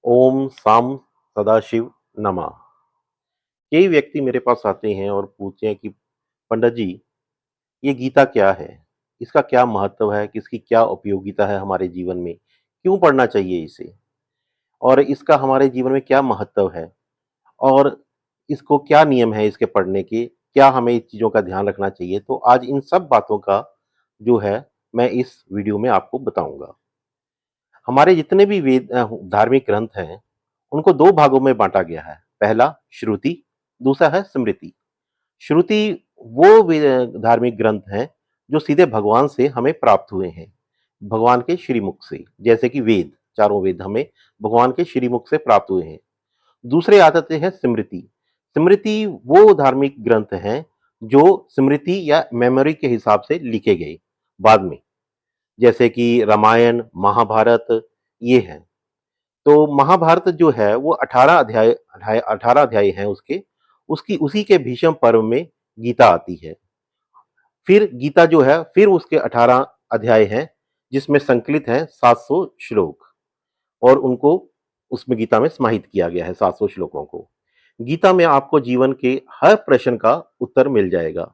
ओम साम सदाशिव नमः। कई व्यक्ति मेरे पास आते हैं और पूछते हैं कि पंडित जी, ये गीता क्या है? इसका क्या महत्व है? इसकी क्या उपयोगिता है हमारे जीवन में? क्यों पढ़ना चाहिए इसे? और इसका हमारे जीवन में क्या महत्व है? और इसको क्या नियम है इसके पढ़ने के? क्या हमें इस चीज़ों का ध्यान रखना चाहिए? तो आज इन सब बातों का जो है, मैं इस वीडियो में आपको बताऊँगा। हमारे जितने भी धार्मिक ग्रंथ हैं, उनको 2 भागों में बाँटा गया है। पहला श्रुति, दूसरा है स्मृति। श्रुति वो धार्मिक ग्रंथ हैं, जो सीधे भगवान से हमें प्राप्त हुए हैं, भगवान के श्रीमुख से, जैसे कि वेद, चारों वेद हमें भगवान के श्रीमुख से प्राप्त हुए हैं। दूसरे आ जाते हैं स्मृति। स्मृति वो धार्मिक ग्रंथ हैं, जो स्मृति या मेमोरी के हिसाब से लिखे गए बाद में, जैसे कि रामायण, महाभारत ये हैं। तो महाभारत जो है वो 18 अध्याय हैं उसके, उसकी उसी के भीष्म पर्व में गीता आती है। फिर गीता जो है फिर उसके 18 अध्याय हैं, जिसमें संकलित हैं 700 श्लोक, और उनको उसमें गीता में समाहित किया गया है 700 श्लोकों को। गीता में आपको जीवन के हर प्रश्न का उत्तर मिल जाएगा,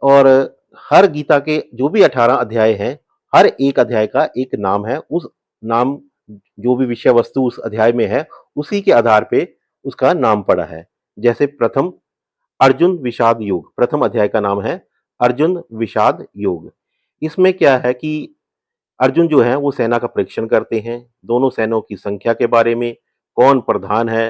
और हर गीता के जो भी 18 अध्याय हैं, हर एक अध्याय का एक नाम है। उस नाम, जो भी विषय वस्तु उस अध्याय में है, उसी के आधार पे उसका नाम पड़ा है। जैसे प्रथम अर्जुन विषाद योग, प्रथम अध्याय का नाम है अर्जुन विषाद योग। इसमें क्या है कि अर्जुन जो है वो सेना का परीक्षण करते हैं, दोनों सेनाओं की संख्या के बारे में, कौन प्रधान है,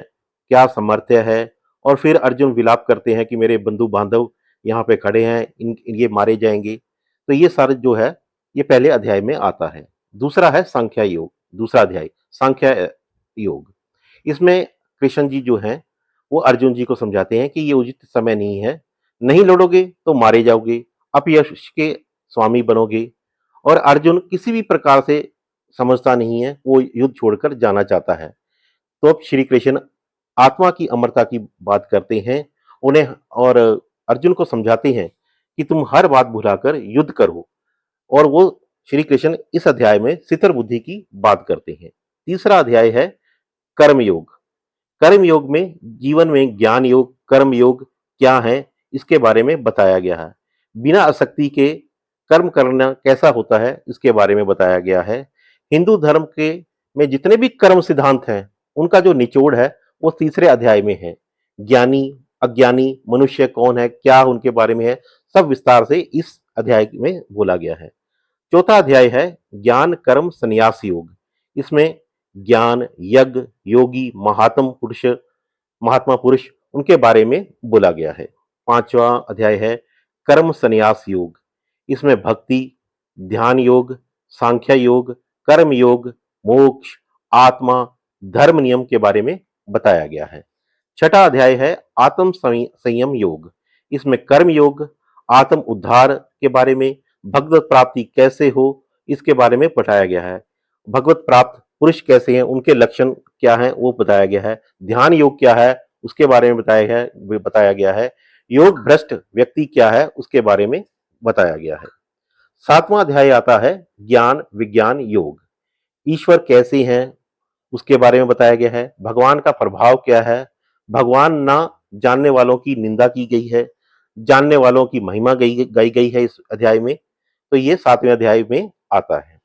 क्या सामर्थ्य है, और फिर अर्जुन विलाप करते हैं कि मेरे बंधु बांधव यहाँ पे खड़े हैं, ये मारे जाएंगे। तो ये सारे जो है, ये पहले अध्याय में आता है। दूसरा है सांख्या योग, दूसरा अध्याय सांख्या योग। इसमें कृष्ण जी जो हैं, वो अर्जुन जी को समझाते हैं कि ये उचित समय नहीं है, नहीं लड़ोगे तो मारे जाओगे, अपयश के स्वामी बनोगे। और अर्जुन किसी भी प्रकार से समझता नहीं है, वो युद्ध छोड़कर जाना चाहता है। तो अब श्री कृष्ण आत्मा की अमरता की बात करते हैं उन्हें, और अर्जुन को समझाते हैं कि तुम हर बात भुलाकर युद्ध करो। और वो श्री कृष्ण इस अध्याय में सितर बुद्धि की बात करते हैं। तीसरा अध्याय है कर्म योग। कर्म योग में जीवन में ज्ञान योग, कर्म योग क्या है, इसके बारे में बताया गया है। बिना आसक्ति के कर्म करना कैसा होता है, इसके बारे में बताया गया है। हिंदू धर्म के में जितने भी कर्म सिद्धांत हैं, उनका जो निचोड़ है वो तीसरे अध्याय में है। ज्ञानी अज्ञानी मनुष्य कौन है, क्या उनके बारे में है, सब विस्तार से इस अध्याय में बोला गया है। चौथा अध्याय है ज्ञान कर्म संन्यास योग। इसमें ज्ञान, यज्ञ, योगी, महात्मा पुरुष उनके बारे में बोला गया है। पांचवा अध्याय है कर्म संन्यास योग। इसमें भक्ति, ध्यान योग, सांख्य योग, कर्म योग, मोक्ष, आत्मा, धर्म नियम के बारे में बताया गया है। छठा अध्याय है आत्म संयम योग। इसमें कर्म योग, आत्म उद्धार के बारे में, भगवत प्राप्ति कैसे हो, इसके बारे में बताया गया है। भगवत प्राप्त पुरुष कैसे हैं, उनके लक्षण क्या हैं, वो बताया गया है। ध्यान योग क्या है, उसके बारे में बताया गया है। योग भ्रष्ट व्यक्ति क्या है, उसके बारे में बताया गया है। सातवां अध्याय आता है ज्ञान विज्ञान योग। ईश्वर कैसे हैं, उसके बारे में बताया गया है। भगवान का प्रभाव क्या है, भगवान ना जानने वालों की निंदा की गई है, जानने वालों की महिमा गाई गई है इस अध्याय में। तो ये 7वें अध्याय में आता है।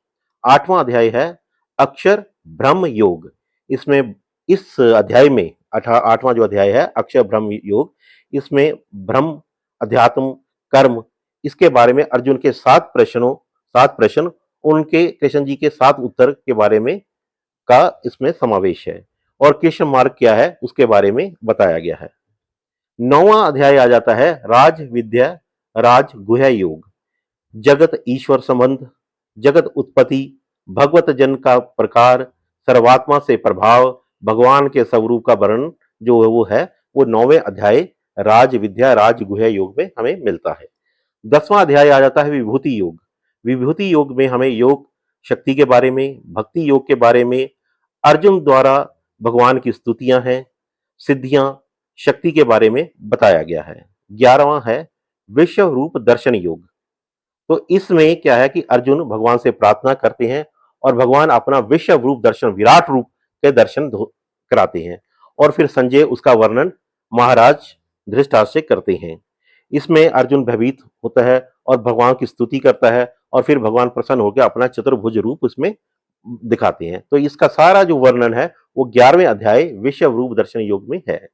8वां अध्याय है अक्षर ब्रह्म योग। इसमें इस अध्याय में 8वां जो अध्याय है अक्षर ब्रह्म योग, इसमें ब्रह्म, अध्यात्म, कर्म, इसके बारे में अर्जुन के 7 प्रश्न, उनके कृष्ण जी के 7 उत्तर के बारे में का इसमें समावेश है। और कृष्ण मार्ग क्या है, उसके बारे में बताया गया है। 9वां अध्याय आ जाता है राज विद्या राज गुह्य योग। जगत ईश्वर संबंध, जगत उत्पत्ति, भगवत जन का प्रकार, सर्वात्मा से प्रभाव, भगवान के स्वरूप का वर्णन जो है वो 9वें अध्याय राज विद्या राज गुह्य योग में हमें मिलता है। 10वां अध्याय आ जाता है विभूति योग। विभूति योग में हमें योग शक्ति के बारे में, भक्ति योग के बारे में, अर्जुन द्वारा भगवान की स्तुतियां हैं, सिद्धियां, शक्ति के बारे में बताया गया है। 11वां है विश्व रूप दर्शन योग। तो इसमें क्या है कि अर्जुन भगवान से प्रार्थना करते हैं और भगवान अपना विश्व रूप दर्शन, विराट रूप के दर्शन कराते हैं और फिर संजय उसका वर्णन महाराज धृतराष्ट्र से करते हैं। इसमें अर्जुन भयभीत होता है और भगवान की स्तुति करता है और फिर भगवान प्रसन्न होकर अपना चतुर्भुज रूप उसमें दिखाते हैं। तो इसका सारा जो वर्णन है वो 11वें अध्याय विश्व रूप दर्शन योग में है।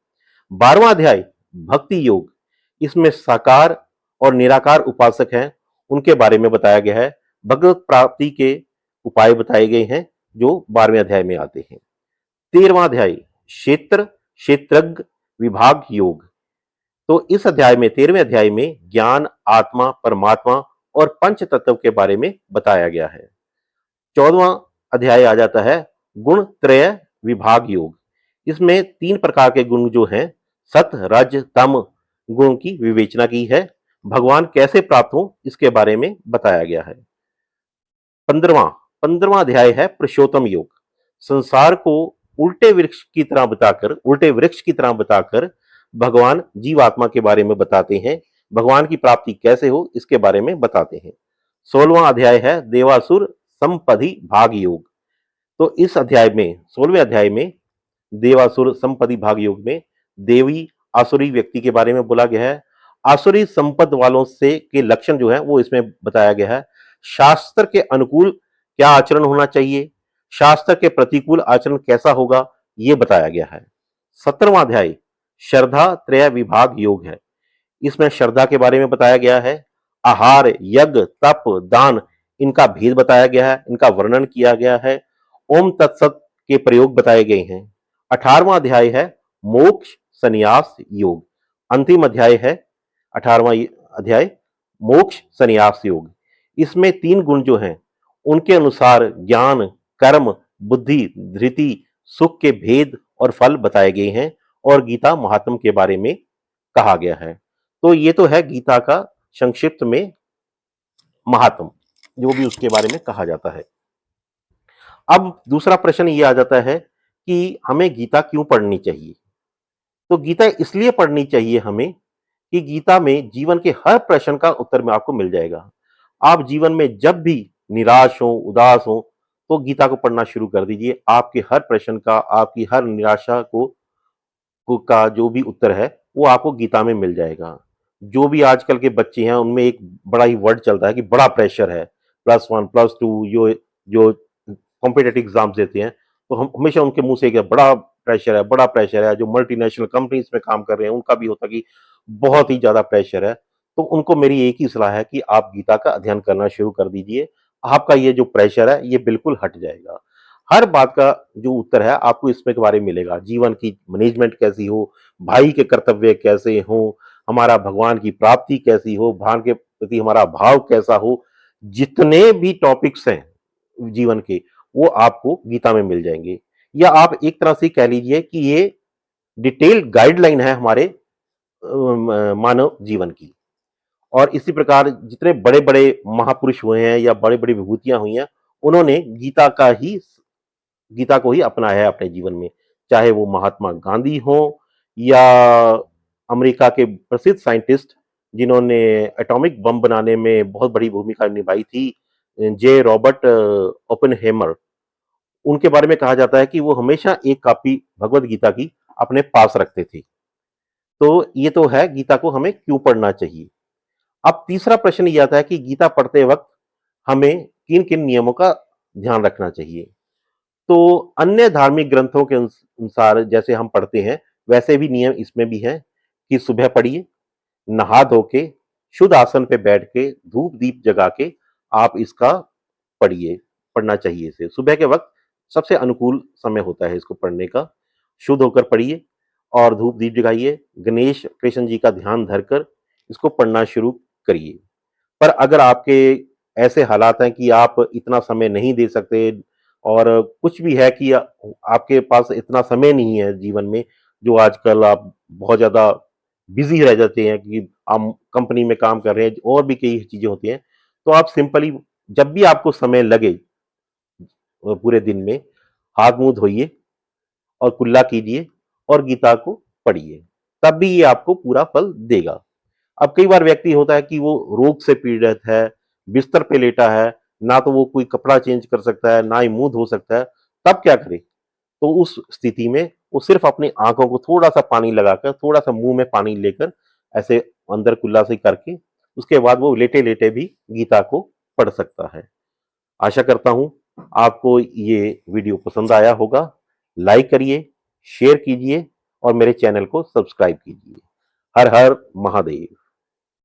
12वां अध्याय भक्ति योग, इसमें साकार और निराकार उपासक हैं उनके बारे में बताया गया है। भगवत प्राप्ति के उपाय बताए गए हैं जो 12वें अध्याय में आते हैं। 13वां अध्याय क्षेत्र क्षेत्रज्ञ विभाग योग, तो इस अध्याय में 13वें अध्याय में ज्ञान, आत्मा, परमात्मा और पंच तत्व के बारे में बताया गया है। 14वां अध्याय आ जाता है गुण त्रय विभाग योग, इसमें 3 प्रकार के गुण जो हैं सत रज तम गुण की विवेचना की है। भगवान कैसे प्राप्त हो इसके बारे में बताया गया है। 15वां अध्याय है पुरुषोत्तम योग, संसार को उल्टे वृक्ष की तरह बताकर भगवान जीवात्मा के बारे में बताते हैं। भगवान की प्राप्ति कैसे हो इसके बारे में बताते हैं। 16वां अध्याय है देवासुर संपदि भाग योग, तो इस अध्याय में 16वें अध्याय में देवासुर संपदि भाग योग में देवी आसुरी व्यक्ति के बारे में बोला गया है। आसुरी संपद वालों से के लक्षण जो है वो इसमें बताया गया है। शास्त्र के अनुकूल क्या आचरण होना चाहिए, शास्त्र के प्रतिकूल आचरण कैसा होगा, ये बताया गया है। 17वां अध्याय श्रद्धा त्रय विभाग योग है, इसमें श्रद्धा के बारे में बताया गया है। आहार, यज्ञ, तप, दान, इनका भेद बताया गया है, इनका वर्णन किया गया है। ओम तत्सत के प्रयोग बताए गए हैं। 18वां अध्याय है मोक्ष संन्यास योग, अंतिम अध्याय है 18वां अध्याय मोक्ष संन्यास योग। इसमें 3 गुण जो हैं उनके अनुसार ज्ञान, कर्म, बुद्धि, धृति, सुख के भेद और फल बताए गए हैं और गीता महात्म के बारे में कहा गया है। तो ये तो है गीता का संक्षिप्त में महात्म, जो भी उसके बारे में कहा जाता है। अब दूसरा प्रश्न ये आ जाता है कि हमें गीता क्यों पढ़नी चाहिए। तो गीता इसलिए पढ़नी चाहिए हमें कि गीता में जीवन के हर प्रश्न का उत्तर में आपको मिल जाएगा। आप जीवन में जब भी निराश हो, उदास हो, तो गीता को पढ़ना शुरू कर दीजिए। आपके हर प्रश्न का, आपकी हर निराशा का जो भी उत्तर है वो आपको गीता में मिल जाएगा। जो भी आजकल के बच्चे हैं उनमें एक बड़ा ही वर्ड चलता है कि बड़ा प्रेशर है, +1 +2, जो कॉम्पिटिटिव एग्जाम्स देते हैं, तो हम हमेशा उनके मुंह से बड़ा प्रेशर है, बड़ा प्रेशर है। जो मल्टीनेशनल कंपनीज में काम कर रहे हैं उनका भी होता है कि बहुत ही ज्यादा प्रेशर है। तो उनको मेरी एक ही सलाह है कि आप गीता का अध्ययन करना शुरू कर दीजिए। आपका ये जो प्रेशर है ये बिल्कुल हट जाएगा। हर बात का जो उत्तर है आपको इसमें के बारे में मिलेगा। जीवन की मैनेजमेंट कैसी हो, भाई के कर्तव्य कैसे हो, हमारा भगवान की प्राप्ति कैसी हो, भगवान के प्रति हमारा भाव कैसा हो, जितने भी टॉपिक्स हैं जीवन के वो आपको गीता में मिल जाएंगे। या आप एक तरह से कह लीजिए कि ये डिटेल्ड गाइडलाइन है हमारे मानव जीवन की। और इसी प्रकार जितने बड़े बड़े महापुरुष हुए हैं या बड़े बड़ी विभूतियां हुई हैं, उन्होंने गीता को ही अपनाया है अपने जीवन में। चाहे वो महात्मा गांधी हो या अमेरिका के प्रसिद्ध साइंटिस्ट जिन्होंने एटॉमिक बम बनाने में बहुत बड़ी भूमिका निभाई थी, जे रॉबर्ट ओपेनहेमर, उनके बारे में कहा जाता है कि वो हमेशा एक कॉपी भगवत गीता की अपने पास रखते थे। तो ये तो है गीता को हमें क्यों पढ़ना चाहिए। अब तीसरा प्रश्न ये आता है कि गीता पढ़ते वक्त हमें किन किन नियमों का ध्यान रखना चाहिए। तो अन्य धार्मिक ग्रंथों के अनुसार जैसे हम पढ़ते हैं वैसे भी नियम इसमें भी हैं कि सुबह पढ़िए, नहा धो के, शुद्ध आसन पे बैठ के, धूप दीप जगा के आप इसका पढ़ना चाहिए। इसे सुबह के वक्त सबसे अनुकूल समय होता है इसको पढ़ने का। शुद्ध होकर पढ़िए और धूप दीप जगाइए, गणेश कृष्ण जी का ध्यान धरकर इसको पढ़ना शुरू करिए। पर अगर आपके ऐसे हालात हैं कि आप इतना समय नहीं दे सकते और कुछ भी है कि आपके पास इतना समय नहीं है जीवन में, जो आजकल आप बहुत ज़्यादा बिजी रह जाते हैं कि आप कंपनी में काम कर रहे हैं और भी कई चीज़ें होती हैं, तो आप सिंपली जब भी आपको समय लगे पूरे दिन में, हाथ मुंह धोइए और कुल्ला कीजिए और गीता को पढ़िए, तब भी ये आपको पूरा फल देगा। अब कई बार व्यक्ति होता है कि वो रोग से पीड़ित है, बिस्तर पे लेटा है, ना तो वो कोई कपड़ा चेंज कर सकता है, ना ही मुंह धो सकता है, तब क्या करे। तो तो उस स्थिति में वो सिर्फ अपनी आंखों को थोड़ा-सा पानी लगाकर, थोड़ा-सा मुँह में पानी लेकर ऐसे अंदर कुल्ला से करके उसके बाद वो लेटे-लेटे भी गीता को पढ़ सकता है। आशा करता हूँ आपको ये वीडियो पसंद आया होगा। लाइक करिए, शेयर कीजिए और मेरे चैनल को सब्सक्राइब कीजिए। हर हर महादेव।